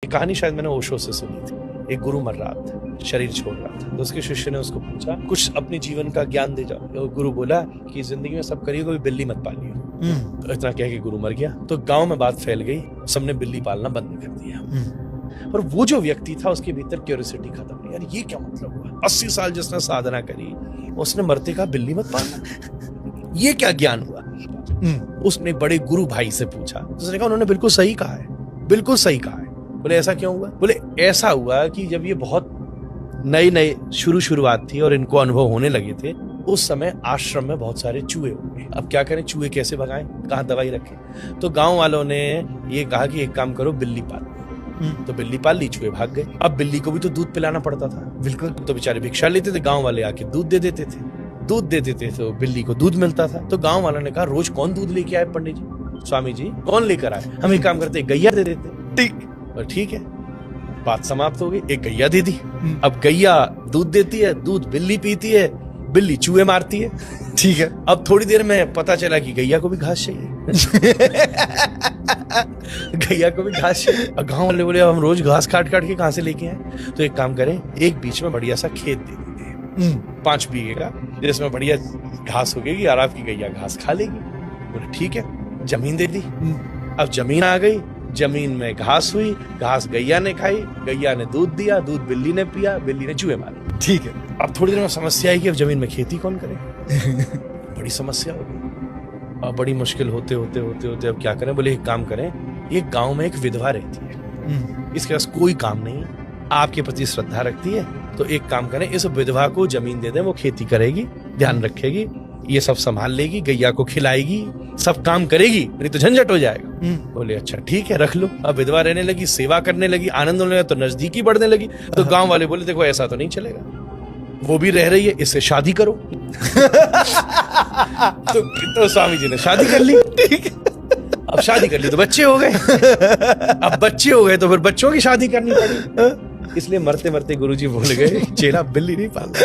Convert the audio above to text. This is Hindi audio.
कहानी शायद मैंने ओशो से सुनी थी। एक गुरु मर रहा था, शरीर छोड़ रहा था, तो उसके शिष्य ने उसको पूछा कुछ अपने जीवन का ज्ञान दे जाओ। तो गुरु बोला कि जिंदगी में सब करिए, कोई बिल्ली मत पालिए। तो इतना कह के गुरु मर गया। तो गांव में बात फैल गई, सबने बिल्ली पालना बंद कर दिया। और वो जो व्यक्ति था उसके भीतर क्यूरियोसिटी खत्म नहीं, यार ये क्या मतलब हुआ। 80 साल जिसने साधना करी, उसने मरते कहा बिल्ली मत पालना, ये क्या ज्ञान हुआ। उसने बड़े गुरु भाई से पूछा, उसने कहा उन्होंने बिल्कुल सही कहा है, बिल्कुल सही कहा है। बोले ऐसा क्यों हुआ। बोले ऐसा हुआ कि जब ये बहुत नए शुरुआत थी और इनको अनुभव होने लगे थे, उस समय आश्रम में बहुत सारे चूहे हो गए। अब क्या करें, चूहे कैसे भगाएं, कहाँ दवाई रखें। तो गांव वालों ने ये कहा कि एक काम करो, बिल्ली पालो। तो बिल्ली पाल ली, चूहे भाग गए। अब बिल्ली को भी तो दूध पिलाना पड़ता था, बिल्कुल। तो बेचारे भिक्षा लेते थे, गांव वाले आके दूध दे देते थे। दूध दे देते थे तो बिल्ली को दूध मिलता था। तो गांव वालों ने कहा रोज कौन दूध लेके आए पंडित जी, स्वामी जी कौन लेकर आए, हम एक काम करते गैया दे देते। ठीक है, बात समाप्त हो गई, एक गैया दे दी। अब गैया दूध देती है, दूध बिल्ली पीती है, बिल्ली चूहे मारती है। ठीक है, अब थोड़ी देर में पता चला कि गैया को भी घास चाहिए। गैया को भी घास चाहिए। अब गांव वाले बोले हम रोज घास काट काट के कहां से लेके आए। तो एक काम करें, एक बीच में बढ़िया सा खेत दे देते, 5 बीघे का, जिसमें बढ़िया घास उगेगी और आपकी गैया घास खा लेगी। बोले ठीक है, जमीन दे दी। अब जमीन आ गई, जमीन में घास हुई, घास गैया ने खाई, गैया ने दूध दिया, दूध बिल्ली ने पिया, बिल्ली ने चूहे मारे। ठीक है, अब थोड़ी देर में समस्या आई कि अब जमीन में खेती कौन करे। बड़ी समस्या हो गई और बड़ी मुश्किल होते होते अब क्या करें। बोले एक काम करें, एक गांव में एक विधवा रहती है, इसके पास कोई काम नहीं, आपके प्रति श्रद्धा रखती है, तो एक काम करें, इस विधवा को जमीन दे दें, वो खेती करेगी, ध्यान रखेगी, ये सब संभाल लेगी, गैया को खिलाएगी, सब काम करेगी, नहीं तो झंझट हो जाएगा। बोले अच्छा ठीक है, रख लो। अब विधवा रहने लगी, सेवा करने लगी, आनंद होने लगा, तो नजदीकी बढ़ने लगी। तो गांव वाले बोले देखो ऐसा तो नहीं चलेगा, वो भी रह रही है, इससे शादी करो। तो स्वामी जी ने शादी कर ली। ठीक है, अब शादी कर ली तो बच्चे हो गए। अब बच्चे हो गए तो फिर बच्चों की शादी करनी पड़ी। इसलिए मरते मरते गुरुजी बोल गए चेला बिल्ली नहीं पालता।